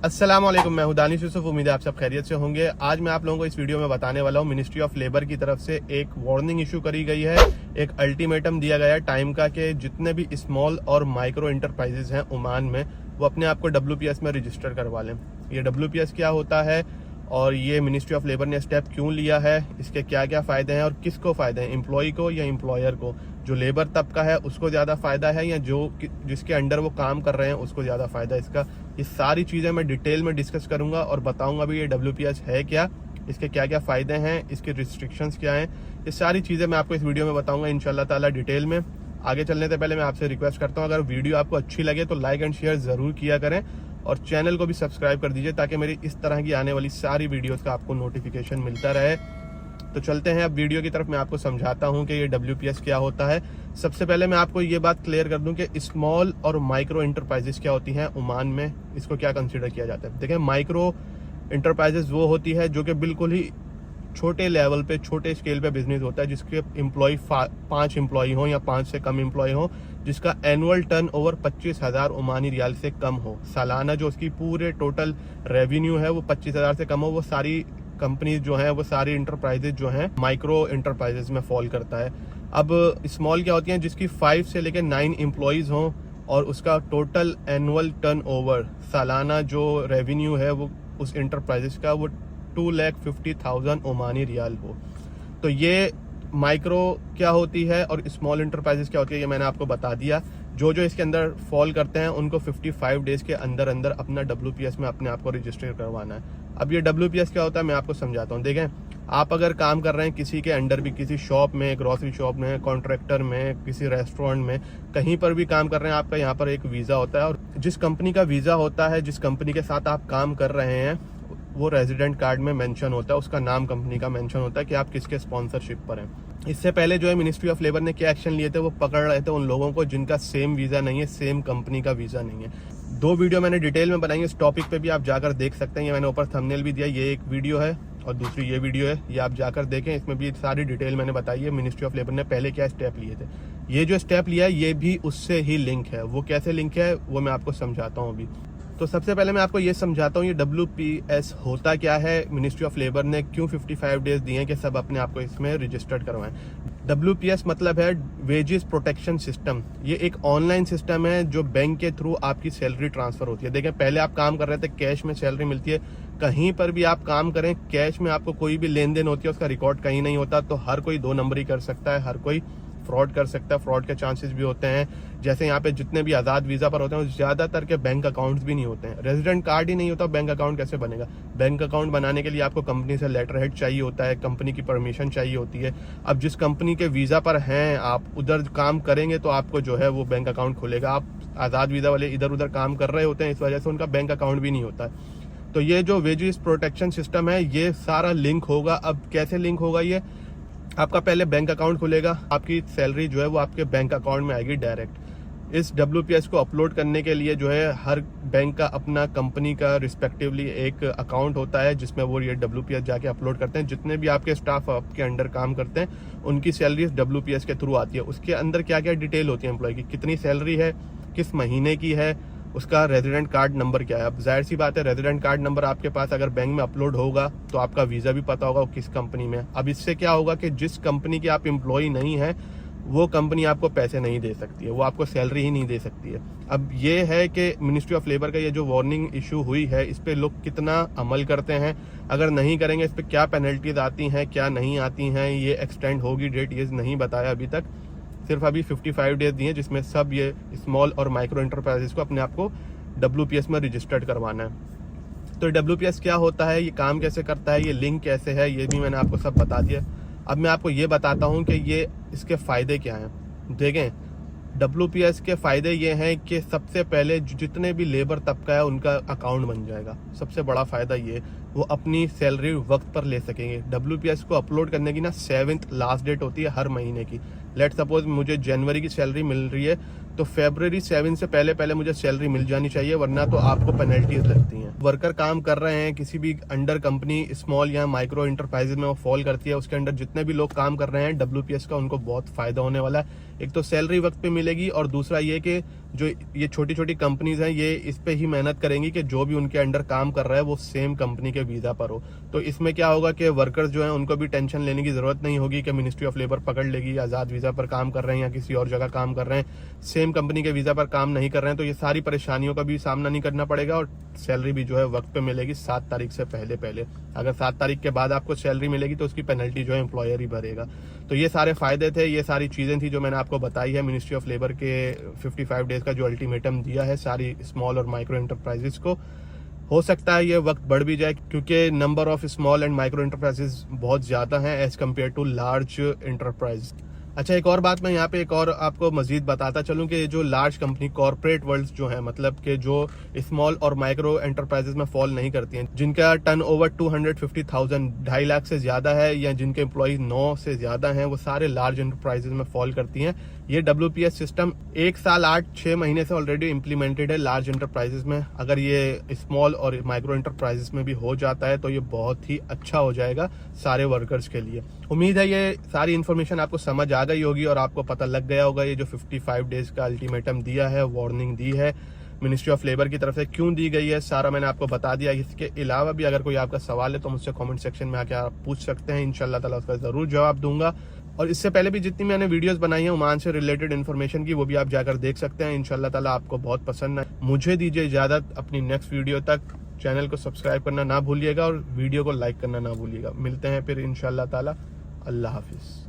अस्सलाम वालेकुम, मैं हूं दानिश यूसुफ। उम्मीद है आप सब खैरियत से होंगे। आज मैं आप लोगों को इस वीडियो में बताने वाला हूं, मिनिस्ट्री ऑफ लेबर की तरफ से एक वार्निंग इशू करी गई है, एक अल्टीमेटम दिया गया है टाइम का कि जितने भी स्मॉल और माइक्रो इंटरप्राइजेज हैं ओमान में, वो अपने आप को WPS में रजिस्टर करवा लें। ये WPS क्या होता है और ये मिनिस्ट्री ऑफ लेबर ने स्टेप क्यों लिया है, इसके क्या क्या फायदे हैं और किसको फायदे हैं, एम्प्लॉय को या एम्प्लॉयर को। जो लेबर तबका है उसको ज्यादा फायदा है या जो जिसके अंडर वो काम कर रहे हैं उसको ज्यादा फायदा है इसका। ये सारी चीजें मैं डिटेल में डिस्कस करूंगा और बताऊंगा भी ये WPS है क्या, इसके क्या क्या फायदे हैं, इसके रिस्ट्रिक्शंस क्या हैं। ये सारी चीजें मैं आपको इस वीडियो में बताऊंगा इंशाल्लाह ताला डिटेल में। आगे चलने से पहले मैं आपसे रिक्वेस्ट करता हूं, अगर वीडियो आपको अच्छी लगे तो लाइक एंड शेयर जरूर किया करें और चैनल को भी सब्सक्राइब कर दीजिए ताकि मेरी इस तरह की आने वाली सारी वीडियोस का आपको नोटिफिकेशन मिलता रहे। तो चलते हैं अब वीडियो की तरफ। मैं आपको समझाता हूं कि ये WPS क्या होता है। सबसे पहले मैं आपको ये बात क्लियर कर दूं कि स्मॉल और माइक्रो इंटरप्राइजेस क्या होती हैं ओमान में, इसको क्या कंसीडर किया जाता है। देखिए, माइक्रो इंटरप्राइजेस वो होती है जो कि बिल्कुल ही छोटे लेवल पे, छोटे स्केल पे बिजनेस होता है, जिसके एम्प्लॉय 5 एम्प्लॉय हो या 5 से कम एम्प्लॉय हो, जिसका एनुअल टर्नओवर 25,000 ओमानी रियाल से कम हो। सालाना जो उसकी पूरे टोटल रेवेन्यू है वो 25,000 से कम हो। वो सारी कंपनीज जो हैं, वो सारी इंटरप्राइजेज जो हैं माइक्रो इंटरप्राइजेज में फॉल करता है। अब स्मॉल क्या होती हैं, जिसकी 5 से लेकर 9 एम्प्लॉयज हों और उसका टोटल एनुअल टर्नओवर, सालाना जो रेवेन्यू है वो उस इंटरप्राइजेज का वो 2,50,000 ओमानी रियाल हो। तो ये माइक्रो क्या होती है और स्मॉल इंटरप्राइजेस क्या होती है, ये मैंने आपको बता दिया। जो जो इसके अंदर फॉल करते हैं उनको 55 डेज के अंदर अंदर अपना WPS में अपने आप को रजिस्टर करवाना है। अब ये WPS क्या होता है मैं आपको समझाता हूँ। देखें, आप अगर काम कर रहे हैं किसी के अंडर भी, किसी शॉप में, ग्रोसरी शॉप में, कॉन्ट्रैक्टर में, किसी रेस्टोरेंट में, कहीं पर भी काम कर रहे हैं, आपका यहाँ पर एक वीजा होता है और जिस कंपनी का वीजा होता है, जिस कंपनी के साथ आप काम कर रहे हैं, वो रेजिडेंट कार्ड में मेंशन होता है, उसका नाम कंपनी का मेंशन होता है कि आप किसके स्पॉन्सरशिप पर हैं। इससे पहले जो है मिनिस्ट्री ऑफ लेबर ने क्या एक्शन लिए थे, वो पकड़ रहे थे उन लोगों को जिनका सेम वीजा नहीं है, सेम कंपनी का वीजा नहीं है। 2 वीडियो मैंने डिटेल में बनाई है, इस टॉपिक पे भी आप जाकर देख सकते हैं। ये मैंने ऊपर थंबनेल भी दिया, ये एक वीडियो है और दूसरी ये वीडियो है, ये आप जाकर देखें। इसमें भी सारी डिटेल मैंने बताई है मिनिस्ट्री ऑफ लेबर ने पहले क्या स्टेप लिए थे। ये जो स्टेप लिया है ये भी उससे ही लिंक है। वो कैसे लिंक है वो मैं आपको समझाता हूँ अभी। तो सबसे पहले मैं आपको ये समझाता हूँ ये WPS होता क्या है, मिनिस्ट्री ऑफ लेबर ने क्यों 55 डेज दिए हैं कि सब अपने आप को इसमें रजिस्टर्ड करवाएं। WPS मतलब है वेजेस प्रोटेक्शन सिस्टम। ये एक ऑनलाइन सिस्टम है जो बैंक के थ्रू आपकी सैलरी ट्रांसफर होती है। देखें, पहले आप काम कर रहे थे कैश में सैलरी मिलती है, कहीं पर भी आप काम करें कैश में आपको कोई भी लेन देन होती है उसका रिकॉर्ड कहीं नहीं होता। तो हर कोई 2 नंबरी कर सकता है, हर कोई फ्रॉड कर सकता है, फ्रॉड के चांसेस भी होते हैं। जैसे यहाँ पे जितने भी आजाद वीजा पर होते हैं ज्यादातर के बैंक अकाउंट्स भी नहीं होते हैं, रेजिडेंट कार्ड ही नहीं होता, बैंक अकाउंट कैसे बनेगा। बैंक अकाउंट बनाने के लिए आपको कंपनी से लेटर हेड चाहिए होता है, कंपनी की परमिशन चाहिए होती है। अब जिस कंपनी के वीजा पर हैं आप, उधर काम करेंगे तो आपको जो है वो बैंक अकाउंट खुलेगा। आप आजाद वीजा वाले इधर उधर काम कर रहे होते हैं, इस वजह से उनका बैंक अकाउंट भी नहीं होता है। तो ये जो वेजेस प्रोटेक्शन सिस्टम है ये सारा लिंक होगा। अब कैसे लिंक होगा, ये आपका पहले बैंक अकाउंट खुलेगा, आपकी सैलरी जो है वो आपके बैंक अकाउंट में आएगी डायरेक्ट। इस WPS को अपलोड करने के लिए जो है हर बैंक का अपना, कंपनी का रिस्पेक्टिवली एक अकाउंट होता है जिसमें वो ये WPS जाके अपलोड करते हैं। जितने भी आपके स्टाफ आपके अंडर काम करते हैं उनकी सैलरी इस WPS के थ्रू आती है। उसके अंदर क्या क्या डिटेल होती है एम्प्लॉय की, कितनी सैलरी है, किस महीने की है, उसका रेजिडेंट कार्ड नंबर क्या है। अब जाहिर सी बात है रेजिडेंट कार्ड नंबर आपके पास अगर बैंक में अपलोड होगा तो आपका वीजा भी पता होगा किस कंपनी में। अब इससे क्या होगा कि जिस कंपनी के आप एम्प्लॉय नहीं है वो कंपनी आपको पैसे नहीं दे सकती है, वो आपको सैलरी ही नहीं दे सकती है। अब ये है कि मिनिस्ट्री ऑफ लेबर का ये जो वार्निंग इशू हुई है इस पे लोग कितना अमल करते हैं, अगर नहीं करेंगे इस पे क्या पेनल्टीज आती हैं, क्या नहीं आती हैं, ये एक्सटेंड होगी डेट, ये नहीं बताया अभी तक। सिर्फ अभी 55 डेज दिए जिसमें सब ये स्मॉल और माइक्रो इंटरप्राइजेस को अपने आप को WPS में रजिस्टर्ड करवाना है। तो WPS क्या होता है, ये काम कैसे करता है, ये लिंक कैसे है, ये भी मैंने आपको सब बता दिया। अब मैं आपको ये बताता हूँ कि ये इसके फायदे क्या हैं। देखें, WPS के फायदे ये हैं कि सबसे पहले जितने भी लेबर तबका है उनका अकाउंट बन जाएगा। सबसे बड़ा फायदा ये, वो अपनी सैलरी वक्त पर ले सकेंगे। WPS को अपलोड करने की ना 7th लास्ट डेट होती है हर महीने की। लेट सपोज मुझे जनवरी की सैलरी मिल रही है तो फरवरी 7 से पहले पहले मुझे सैलरी मिल जानी चाहिए, वरना तो आपको पेनल्टीज लगती हैं। वर्कर काम कर रहे हैं किसी भी अंडर कंपनी, स्मॉल या माइक्रो इंटरप्राइजेज में वो फॉल करती है, उसके अंडर जितने भी लोग काम कर रहे हैं WPS का उनको बहुत फायदा होने वाला है। एक तो सैलरी वक्त पे मिलेगी और दूसरा ये कि जो ये छोटी छोटी कंपनीज हैं ये इस पे ही मेहनत करेंगी कि जो भी उनके अंडर काम कर रहा है वो सेम कंपनी के वीजा पर हो। तो इसमें क्या होगा कि वर्कर्स जो हैं उनको भी टेंशन लेने की जरूरत नहीं होगी कि मिनिस्ट्री ऑफ लेबर पकड़ लेगी, आज़ाद वीजा पर काम कर रहे हैं या किसी और जगह काम कर रहे हैं, सेम कंपनी के वीजा पर काम नहीं कर रहे हैं। तो ये सारी परेशानियों का भी सामना नहीं करना पड़ेगा और सैलरी भी जो है वक्त पे मिलेगी 7 तारीख से पहले। अगर 7 तारीख के बाद आपको सैलरी मिलेगी तो उसकी पेनल्टी जो है एम्प्लॉयर ही भरेगा। तो ये सारे फायदे थे, ये सारी चीजें थी जो मैंने आपको बताई है मिनिस्ट्री ऑफ लेबर के 55 डेज का जो अल्टीमेटम दिया है सारी स्मॉल और माइक्रो एंटरप्राइजेस को। हो सकता है ये वक्त बढ़ भी जाए क्योंकि number of small and micro enterprises बहुत ज्यादा हैं as compared to large enterprise. अच्छा, एक और बात मैं यहाँ पे एक और आपको मजीद बताता चलूं कि जो लार्ज कंपनी कॉर्पोरेट वर्ल्ड जो है, मतलब कि जो स्मॉल और माइक्रो एंटरप्राइजेस में फॉल नहीं करती हैं, जिनका टर्न ओवर 250,000 2.5 लाख से ज्यादा है या जिनके एम्प्लॉज 9 से ज्यादा हैं, वो सारे लार्ज एंटरप्राइजेस में फॉल करती हैं। ये WPS सिस्टम 1 साल 8-6 महीने से ऑलरेडी इम्प्लीमेंटेड है लार्ज एंटरप्राइजेस में। अगर ये स्मॉल और माइक्रो एंटरप्राइजेस में भी हो जाता है तो ये बहुत ही अच्छा हो जाएगा सारे वर्कर्स के लिए। उम्मीद है ये सारी इन्फॉर्मेशन आपको समझ आ गई होगी और आपको पता लग गया होगा ये जो 55 डेज का अल्टीमेटम दिया है, वार्निंग दी है मिनिस्ट्री ऑफ लेबर की तरफ से क्यों दी गई है, सारा मैंने आपको बता दिया। इसके अलावा भी अगर कोई आपका सवाल है तो मुझसे कमेंट सेक्शन में आके आप पूछ सकते हैं, इंशाल्लाह ताला उसका जरूर जवाब दूंगा। और इससे पहले भी जितनी मैंने वीडियोस बनाई हैं ओमान से रिलेटेड इन्फॉर्मेशन की, वो भी आप जाकर देख सकते हैं। इंशाल्लाह ताला आपको बहुत पसंद है। मुझे दीजिए इजाजत, अपनी नेक्स्ट वीडियो तक चैनल को सब्सक्राइब करना ना भूलिएगा और वीडियो को लाइक करना ना भूलिएगा। मिलते हैं फिर इंशाल्लाह ताला। अल्लाह हाफिज।